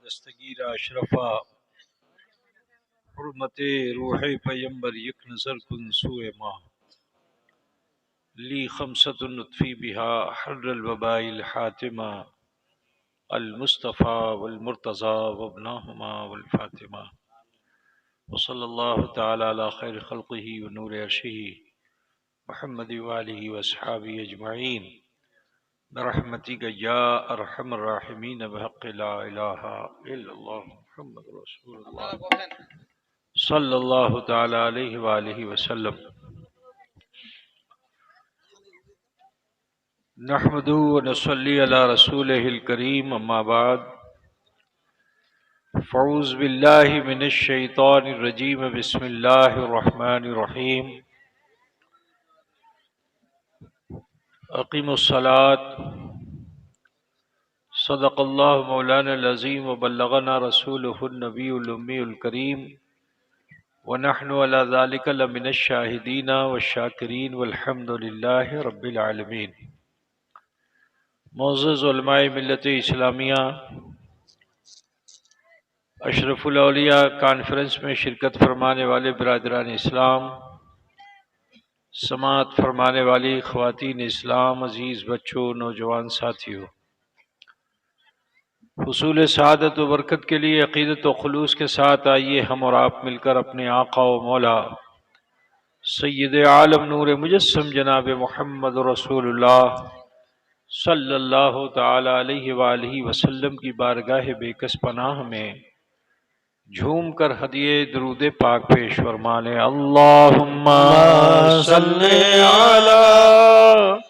دستگیر اشرفا حرمت روح پیمبر یک نظر کن سوئے ماں لی خمسۃ نطفی بہا حر الوباء الحاتمہ المصطفى والمرتضى وابناهما والفاطمہ وصلی اللہ تعالی علی خیر خلقہ ونور عرشہ محمد وآلہ واصحابہ اجمعین برحمتک یا ارحم الراحمین بحق لا الہ الا اللہ محمد رسول اللہ صلی اللہ تعالی علیہ وآلہ وسلم۔ نحمد و نصلی علی رسولہ الکریم، اما بعد فاعوذ باللہ من الشیطان الرجیم، بسم اللہ الرحمن الرحیم۔ اقیموا الصلاۃ، صدق اللہ مولانا العظیم وبلغنا رسولہ النبی الامی الکریم، ونحن علی ذلک لمن الشاہدین والشاکرین والحمد للہ رب العالمین۔ معزز علماء ملت اسلامیہ، اشرف الاولیاء کانفرنس میں شرکت فرمانے والے برادران اسلام، سماعت فرمانے والی خواتین اسلام، عزیز بچوں، نوجوان ساتھیوں، حصول سعادت و برکت کے لیے عقیدت و خلوص کے ساتھ آئیے ہم اور آپ مل کر اپنے آقا و مولا سید عالم نور مجسم جناب محمد رسول اللہ صلی اللہ تعالی علیہ وآلہ وسلم کی بارگاہ بے کس پناہ میں جھوم کر ہدیے درود پاک پیش فرمانے۔ اللہم صلی علی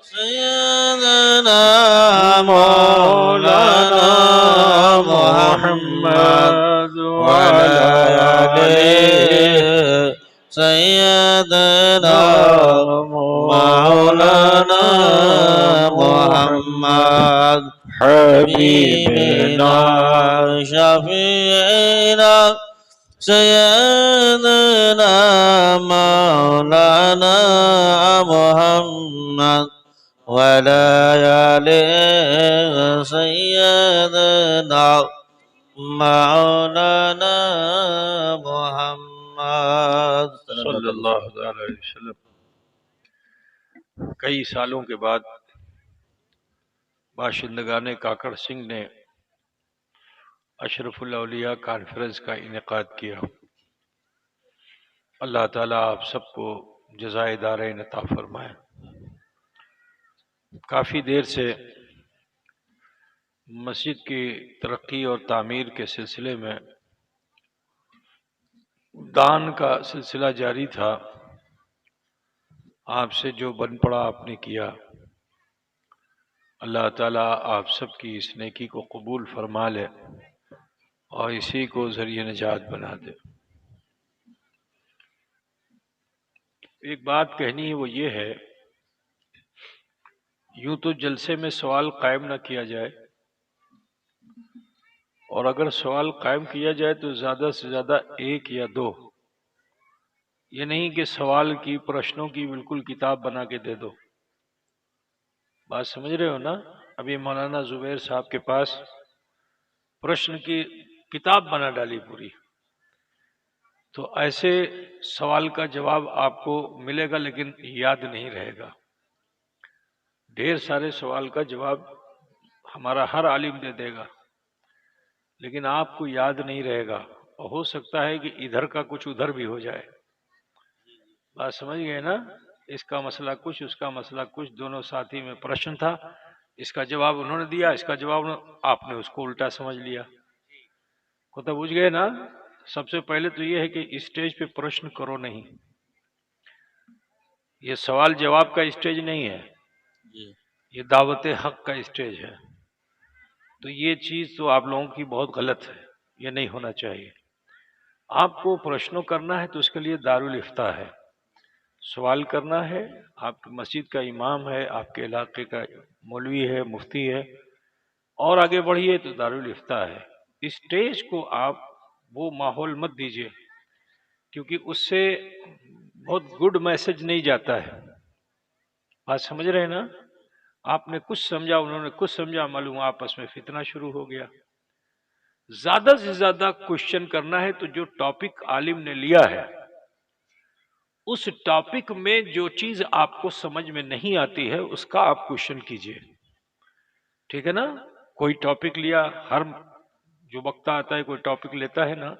سیدنا مولانا محمد وعلى آله سيدنا مولانا محمد حبيبنا شفيعنا سيدنا مولانا محمد وعلى آله سيدنا مولانا محمد صلی اللہ علیہ وسلم۔ کئی سالوں کے بعد باشندگان کاکڑ سنگھ نے اشرف الاولیاء کانفرنس کا انعقاد کیا۔ اللہ تعالیٰ آپ سب کو جزائے دارین عطا فرمائے۔ کافی دیر سے مسجد کی ترقی اور تعمیر کے سلسلے میں دان کا سلسلہ جاری تھا۔ آپ سے جو بن پڑا آپ نے کیا، اللہ تعالیٰ آپ سب کی اس نیکی کو قبول فرما لے اور اسی کو ذریعہ نجات بنا دے۔ ایک بات کہنی ہے، وہ یہ ہے، یوں تو جلسے میں سوال قائم نہ کیا جائے، اور اگر سوال قائم کیا جائے تو زیادہ سے زیادہ ایک یا دو، یہ نہیں کہ سوال کی پرشنوں کی بالکل کتاب بنا کے دے دو۔ بات سمجھ رہے ہو نا؟ ابھی مولانا زبیر صاحب کے پاس پرشن کی کتاب بنا ڈالی پوری، تو ایسے سوال کا جواب آپ کو ملے گا لیکن یاد نہیں رہے گا۔ ڈھیر سارے سوال کا جواب ہمارا ہر عالم دے دے گا، لیکن آپ کو یاد نہیں رہے گا، اور ہو سکتا ہے کہ ادھر کا کچھ ادھر بھی ہو جائے۔ بات سمجھ گئے نا؟ اس کا مسئلہ کچھ، اس کا مسئلہ کچھ، دونوں ساتھی میں پرشن تھا، اس کا جواب انہوں نے دیا، اس کا جواب آپ نے اس کو الٹا سمجھ لیا۔ کو تو بوجھ گئے نا؟ سب سے پہلے تو یہ ہے کہ اسٹیج پہ پرشن کرو نہیں، یہ سوال جواب کا اسٹیج نہیں ہے، یہ دعوت حق کا اسٹیج ہے۔ تو یہ چیز تو آپ لوگوں کی بہت غلط ہے، یہ نہیں ہونا چاہیے۔ آپ کو پرشنوں کرنا ہے تو اس کے لیے دارالافتاء ہے، سوال کرنا ہے، آپ کی مسجد کا امام ہے، آپ کے علاقے کا مولوی ہے، مفتی ہے، اور آگے بڑھیے تو دارالافتاء ہے۔ اسٹیج کو آپ وہ ماحول مت دیجیے، کیونکہ اس سے بہت گڈ میسج نہیں جاتا ہے۔ بات سمجھ رہے ہیں نا؟ آپ نے کچھ سمجھا، انہوں نے کچھ سمجھا، معلوم آپس میں فتنہ شروع ہو گیا۔ زیادہ سے زیادہ کوشچن کرنا ہے تو جو ٹاپک عالم نے لیا ہے اس ٹاپک میں جو چیز آپ کو سمجھ میں نہیں آتی ہے اس کا آپ کوشچن کیجئے، ٹھیک ہے نا؟ کوئی ٹاپک لیا، ہر جو وقت آتا ہے کوئی ٹاپک لیتا ہے نا،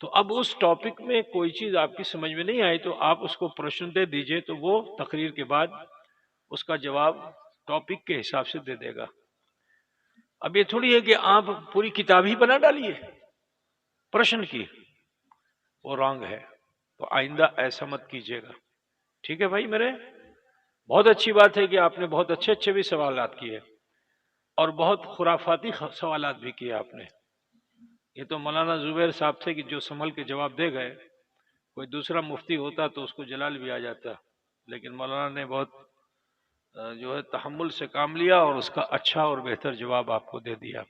تو اب اس ٹاپک میں کوئی چیز آپ کی سمجھ میں نہیں آئی تو آپ اس کو پرشن دے دیجئے، تو وہ تقریر کے بعد اس کا جواب ٹاپک کے حساب سے دے دے گا۔ اب یہ تھوڑی ہے کہ آپ پوری کتاب ہی بنا ڈالیے پرشن کی، وہ رانگ ہے، تو آئندہ ایسا مت کیجیے گا، ٹھیک ہے بھائی میرے؟ بہت اچھی بات ہے کہ آپ نے بہت اچھے اچھے بھی سوالات کیے اور بہت خرافاتی سوالات بھی کیے آپ نے۔ یہ تو مولانا زبیر صاحب تھے کہ جو سنبھل کے جواب دے گئے، کوئی دوسرا مفتی ہوتا تو اس کو جلال بھی آ جاتا، لیکن مولانا نے بہت جو ہے تحمل سے کام لیا اور اس کا اچھا اور بہتر جواب آپ کو دے دیا۔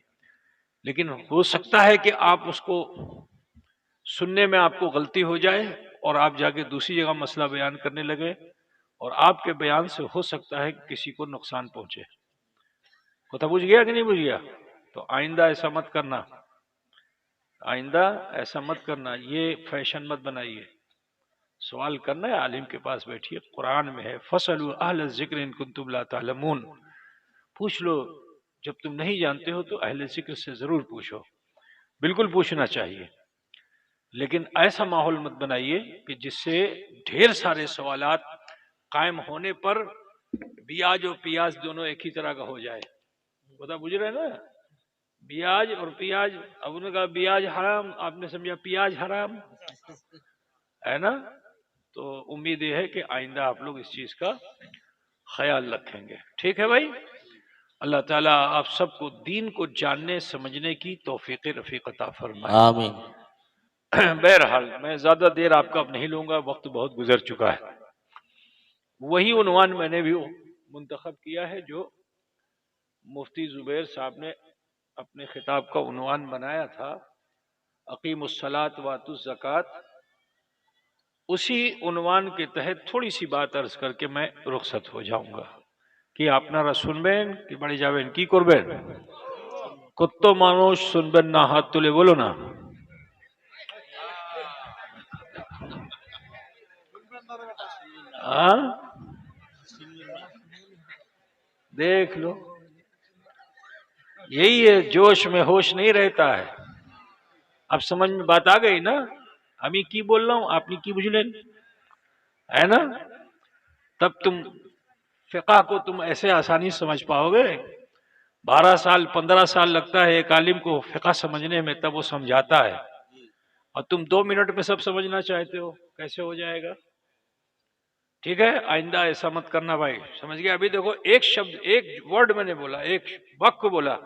لیکن ہو سکتا ہے کہ آپ اس کو سننے میں آپ کو غلطی ہو جائے اور آپ جا کے دوسری جگہ مسئلہ بیان کرنے لگے، اور آپ کے بیان سے ہو سکتا ہے کہ کسی کو نقصان پہنچے۔ پتہ بجھ گیا کہ نہیں بجھ گیا؟ تو آئندہ ایسا مت کرنا، آئندہ ایسا مت کرنا، یہ فیشن مت بنائیے۔ سوال کرنا ہے عالم کے پاس بیٹھیے، قرآن میں ہے فَاسْأَلُوا أَهْلَ الذِّكْرِ إِن كُنتُمْ لَا تَعْلَمُونَ، پوچھ لو، جب تم نہیں جانتے ہو تو اہل ذکر سے ضرور پوچھو، بالکل پوچھنا چاہیے، لیکن ایسا ماحول مت بنائیے کہ جس سے ڈھیر سارے سوالات قائم ہونے پر بیاج اور پیاز دونوں ایک ہی طرح کا ہو جائے۔ پتہ بجھ رہا ہے نا؟ بیاج اور پیاج، اب انہوں نے کہا بیاج حرام، آپ نے سمجھا پیاز حرام ہے نا؟ تو امید یہ ہے کہ آئندہ آپ لوگ اس چیز کا خیال رکھیں گے، ٹھیک ہے بھائی؟ اللہ تعالیٰ آپ سب کو دین کو جاننے سمجھنے کی توفیق رفیق عطا فرمائے۔ آمین۔ بہرحال میں زیادہ دیر آپ کا اب نہیں لوں گا، وقت بہت گزر چکا ہے۔ وہی عنوان میں نے بھی منتخب کیا ہے جو مفتی زبیر صاحب نے اپنے خطاب کا عنوان بنایا تھا، اقیم الصلاۃ واتوا الزکوٰۃ۔ اسی عنوان کے تحت تھوڑی سی بات عرض کر کے میں رخصت ہو جاؤں گا کہ আপনারা শুনবেন কি বাড়ি যাবেন কি করবেন؟ কত মানুষ শুনবেন না হাত তুলে বলো না। ہاں دیکھ لو، یہی ہے، جوش میں ہوش نہیں رہتا ہے۔ اب سمجھ میں بات آ گئی نا؟ ہمیں کی بول رہا ہوں، آپ نے کی بجھ لین ہے نا؟ تب تم فقہ کو تم ایسے آسانی سمجھ پاؤ گے۔ 12 سال 15 سال لگتا ہے ایک عالم کو فقہ سمجھنے میں، تب وہ سمجھاتا ہے، اور تم 2 منٹ میں سب سمجھنا چاہتے ہو، کیسے ہو جائے گا؟ ٹھیک ہے، آئندہ ایسا مت کرنا بھائی، سمجھ گیا؟ ابھی دیکھو ایک شبد، ایک ورڈ میں نے بولا، ایک واک کو بولا،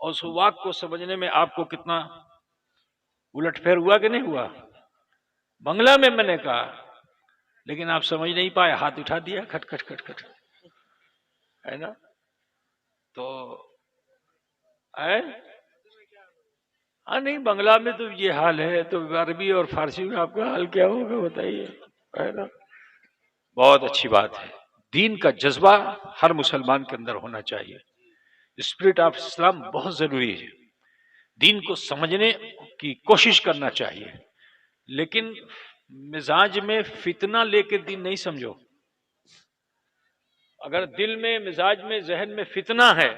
اور اس واک کو سمجھنے میں آپ کو کتنا الٹ پھیر ہوا کہ نہیں ہوا؟ بنگلہ میں نے کہا لیکن آپ سمجھ نہیں پائے، ہاتھ اٹھا دیا، کھٹ کھٹ کھٹ کھٹ، ہے نا؟ تو ہاں نہیں، بنگلہ میں تو یہ حال ہے، تو عربی اور فارسی میں آپ کا حال کیا ہوگا بتائیے، ہے نا؟ بہت اچھی بات ہے، دین کا جذبہ ہر مسلمان کے اندر ہونا چاہیے، اسپرٹ آف اسلام بہت ضروری ہے، دین کو سمجھنے کی کوشش کرنا چاہیے، لیکن مزاج میں فتنہ لے کے دین نہیں سمجھو۔ اگر دل میں، مزاج میں، ذہن میں فتنہ ہے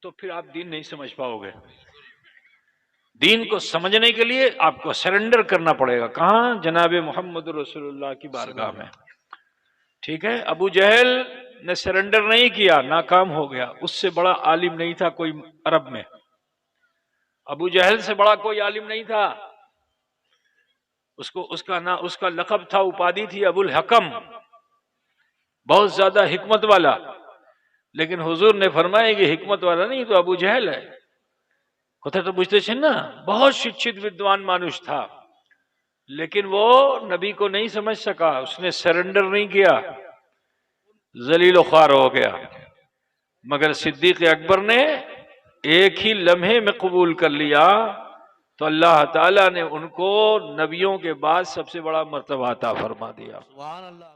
تو پھر آپ دین نہیں سمجھ پاؤ گے۔ دین کو سمجھنے کے لیے آپ کو سرنڈر کرنا پڑے گا، کہاں؟ جناب محمد رسول اللہ کی بارگاہ میں، ٹھیک ہے؟ ابو جہل نے سرنڈر نہیں کیا، ناکام ہو گیا، اس سے بڑا عالم نہیں تھا کوئی عرب میں، ابو جہل سے بڑا کوئی عالم نہیں تھا، اس کا لقب تھا، اپادھی تھی ابو الحکم، بہت زیادہ حکمت والا، لیکن حضور نے فرمایا کہ حکمت والا نہیں تو ابو جہل ہے۔ کتھا تو بجھتے چھن نا، بہت شکشت ودوان مانوش تھا، لیکن وہ نبی کو نہیں سمجھ سکا، اس نے سرنڈر نہیں کیا، ذلیل و خوار ہو گیا، مگر صدیق اکبر نے ایک ہی لمحے میں قبول کر لیا، تو اللہ تعالیٰ نے ان کو نبیوں کے بعد سب سے بڑا مرتبہ عطا فرما دیا۔ سبحان اللہ۔